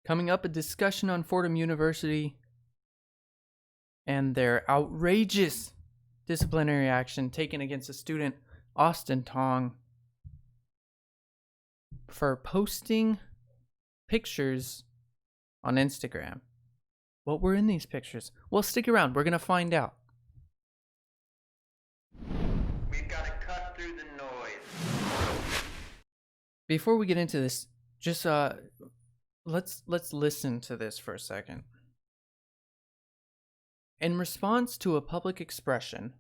Coming up, a discussion on Fordham University and their outrageous disciplinary action taken against a student, Austin Tong, for posting pictures on Instagram. What were in these pictures? Well, stick around. We're going to find out. We've got to cut through the noise. Before we get into this, just let's listen to this for a second. In response to a public expression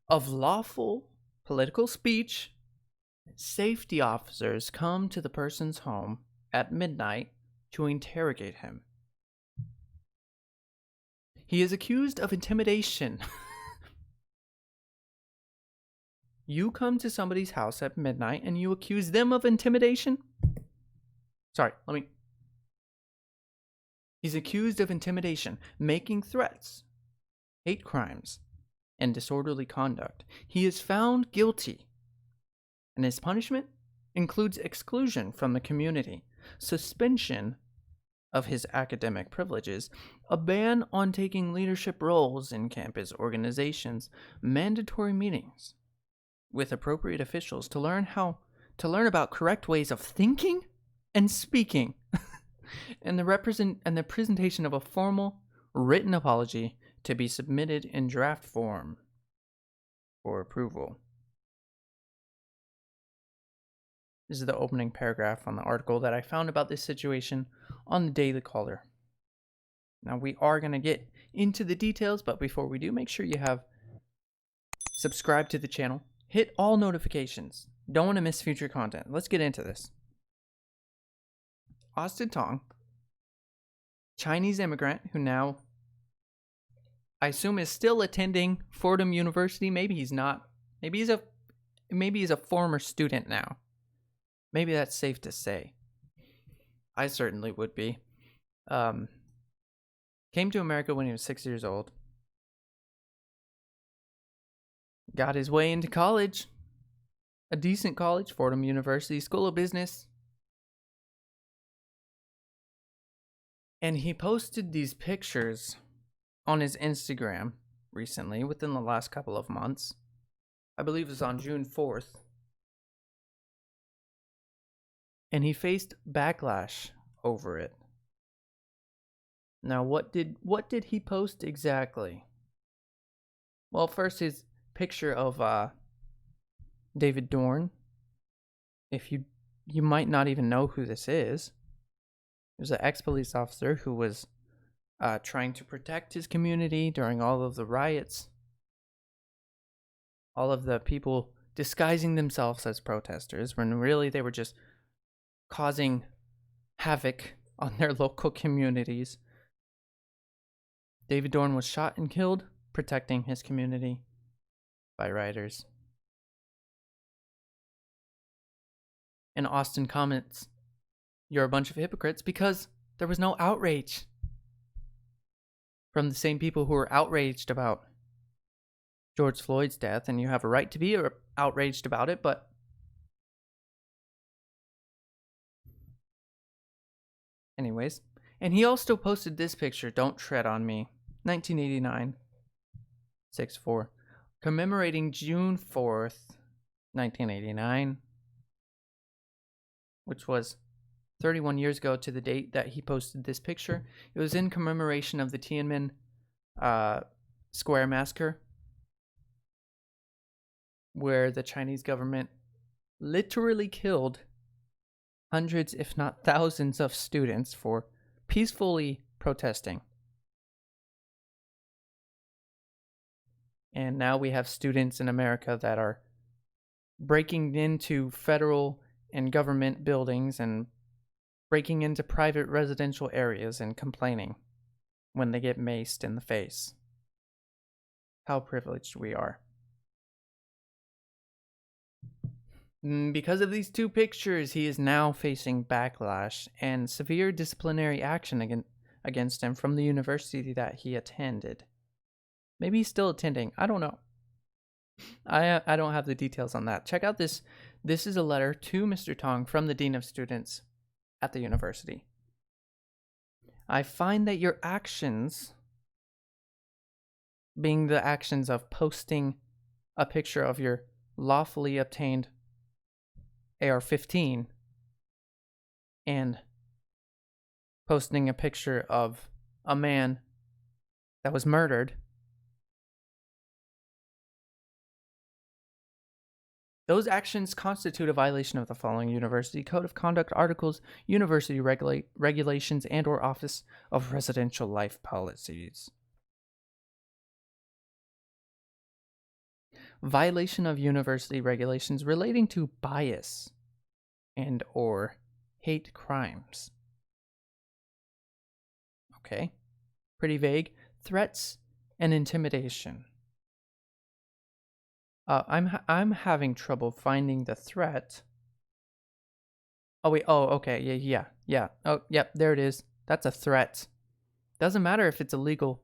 of lawful political speech, safety officers come to the person's home at midnight to interrogate him. He is accused of intimidation. You come to somebody's house at midnight and you accuse them of intimidation? He's accused of intimidation, making threats, hate crimes, and disorderly conduct. He is found guilty, and his punishment includes exclusion from the community, suspension of his academic privileges, a ban on taking leadership roles in campus organizations, mandatory meetings with appropriate officials to learn about correct ways of thinking and speaking, and the presentation of a formal written apology to be submitted in draft form for approval. This is the opening paragraph on the article that I found about this situation on the Daily Caller. Now, we are going to get into the details, but before we do, make sure you have subscribed to the channel. Hit all notifications. Don't want to miss future content. Let's get into this. Austin Tong, Chinese immigrant who now, I assume, is still attending Fordham University. Maybe he's not. Maybe he's a former student now. Maybe that's safe to say. I certainly would be. Came to America when he was 6 years old. Got his way into college. A decent college, Fordham University School of Business. And he posted these pictures on his Instagram recently, within the last couple of months. I believe it was on June 4th. And he faced backlash over it. Now, what did he post exactly? Well, first, his picture of David Dorn. If you might not even know who this is. He was an ex-police officer who was trying to protect his community during all of the riots. All of the people disguising themselves as protesters when really they were just causing havoc on their local communities. David Dorn was shot and killed protecting his community by rioters. And Austin comments, "You're a bunch of hypocrites," because there was no outrage from the same people who were outraged about George Floyd's death, and you have a right to be outraged about it, but anyways. And he also posted this picture, "Don't Tread on Me," 1989, 6/4, commemorating June 4th, 1989, which was 31 years ago to the date that he posted this picture. It was in commemoration of the Tiananmen Square massacre, where the Chinese government literally killed hundreds, if not thousands, of students for peacefully protesting. And now we have students in America that are breaking into federal and government buildings and breaking into private residential areas and complaining when they get maced in the face. How privileged we are. Because of these two pictures, he is now facing backlash and severe disciplinary action against him from the university that he attended. Maybe he's still attending. I don't know. I don't have the details on that. Check out this. This is a letter to Mr. Tong from the Dean of Students at the university. I find that your actions, being the actions of posting a picture of your lawfully obtained AR-15 and posting a picture of a man that was murdered, those actions constitute a violation of the following University Code of Conduct articles, university regulations, and or Office of Residential Life Policies. Violation of university regulations relating to bias and or hate crimes. Okay, pretty vague. Threats and intimidation. I'm having trouble finding the threat. Oh wait. Oh, okay. Yeah. Oh, yep. There it is. That's a threat. Doesn't matter if it's a legal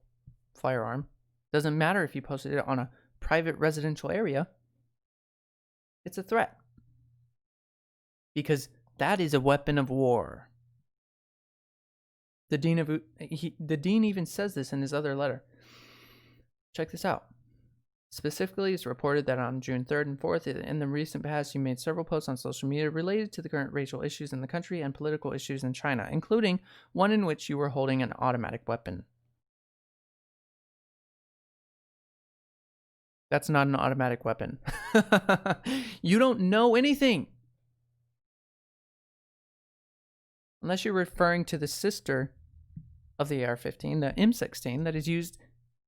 firearm. Doesn't matter if you posted it on a private residential area. It's a threat because that is a weapon of war. The dean even says this in his other letter. Check this out. Specifically, it's reported that on June 3rd and 4th, in the recent past, you made several posts on social media related to the current racial issues in the country and political issues in China, including one in which you were holding an automatic weapon. That's not an automatic weapon. You don't know anything. Unless you're referring to the sister of the AR-15, the M16, that is used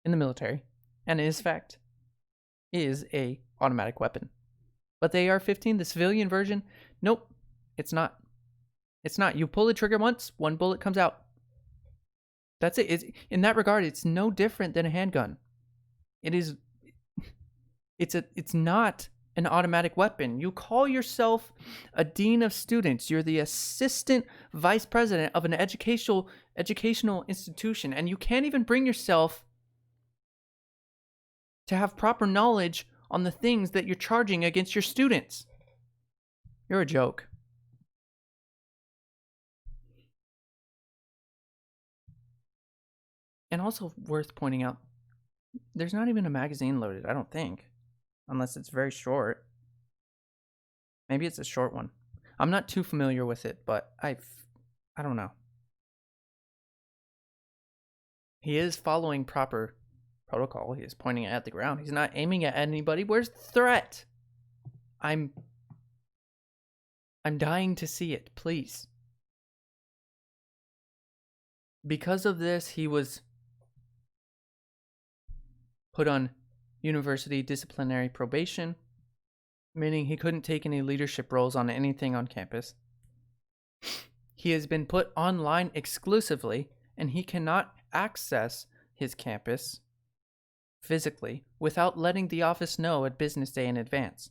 in the military, and in fact is a automatic weapon. But the AR-15, the civilian version, nope, it's not. It's not. You pull the trigger once, one bullet comes out. That's it. In that regard, it's no different than a handgun. It's not an automatic weapon. You call yourself a dean of students. You're the assistant vice president of an educational institution, and you can't even bring yourself to have proper knowledge on the things that you're charging against your students. You're a joke. And also worth pointing out, there's not even a magazine loaded, I don't think. Unless it's very short. Maybe it's a short one. I'm not too familiar with it, but I don't know. He is following proper protocol. He is pointing at the ground. He's not aiming at anybody. Where's the threat? I'm dying to see it, please. Because of this, he was put on university disciplinary probation, meaning he couldn't take any leadership roles on anything on campus. He has been put online exclusively, and he cannot access his campus physically without letting the office know a business day in advance.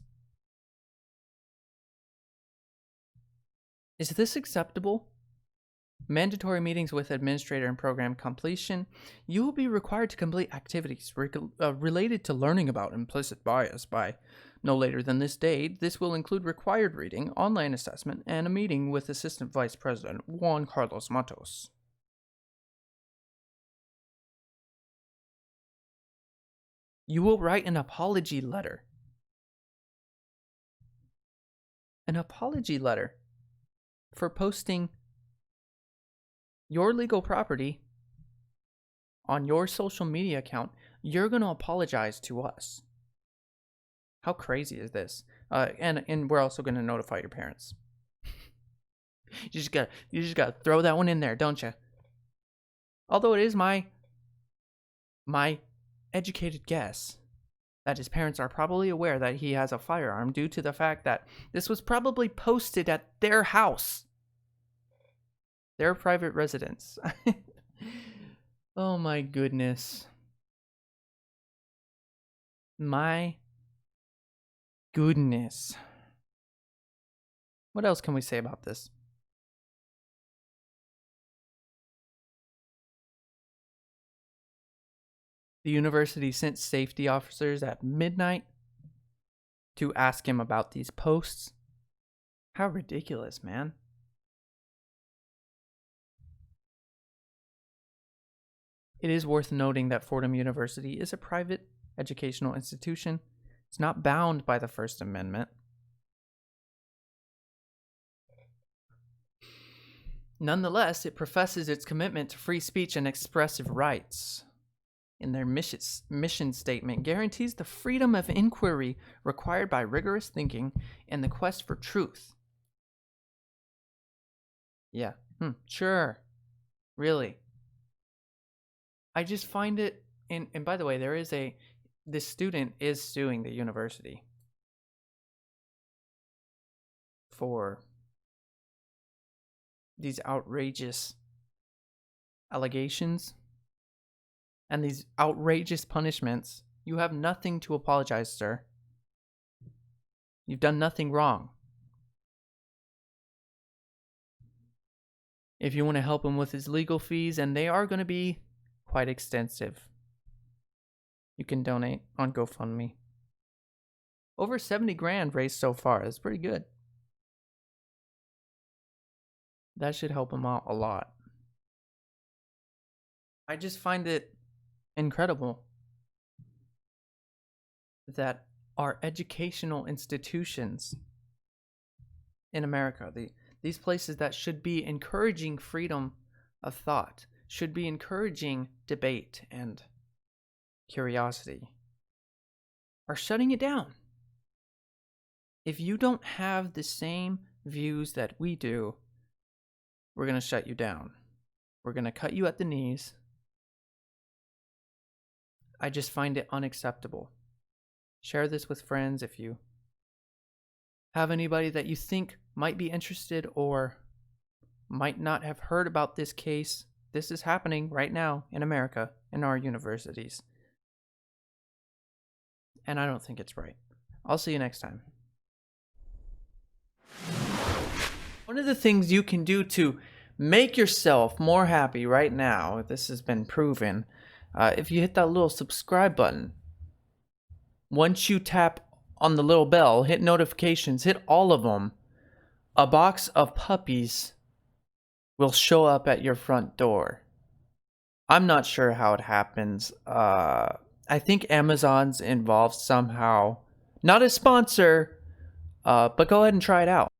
Is this acceptable? Mandatory meetings with administrator and program completion. You will be required to complete activities related to learning about implicit bias by no later than this date. This will include required reading, online assessment, and a meeting with Assistant Vice President Juan Carlos Matos. You will write an apology letter. An apology letter for posting your legal property on your social media account. You're going to apologize to us. How crazy is this? And we're also going to notify your parents. You just gotta throw that one in there, don't you? Although it is my educated guess that his parents are probably aware that he has a firearm due to the fact that this was probably posted at their house. Their private residence. Oh my goodness. My goodness. What else can we say about this? The university sent safety officers at midnight to ask him about these posts. How ridiculous, man. It is worth noting that Fordham University is a private educational institution. It's not bound by the First Amendment. Nonetheless, it professes its commitment to free speech and expressive rights. In their mission statement, guarantees the freedom of inquiry required by rigorous thinking and the quest for truth. Yeah, sure. Really. I just find it, and by the way, this student is suing the university for these outrageous allegations and these outrageous punishments. You have nothing to apologize, sir. You've done nothing wrong. If you want to help him with his legal fees, and they are going to be quite extensive, you can donate on GoFundMe. Over 70 grand raised so far. That's pretty good. That should help him out a lot. I just find it incredible that our educational institutions in America, these places that should be encouraging freedom of thought, should be encouraging debate and curiosity, are shutting it down. If you don't have the same views that we do, we're going to shut you down. We're going to cut you at the knees. I just find it unacceptable. Share this with friends if you have anybody that you think might be interested or might not have heard about this case. This is happening right now in America, in our universities. And I don't think it's right. I'll see you next time. One of the things you can do to make yourself more happy right now, this has been proven, if you hit that little subscribe button, once you tap on the little bell, hit notifications, hit all of them, a box of puppies will show up at your front door. I'm not sure how it happens. I think Amazon's involved somehow. Not a sponsor, but go ahead and try it out.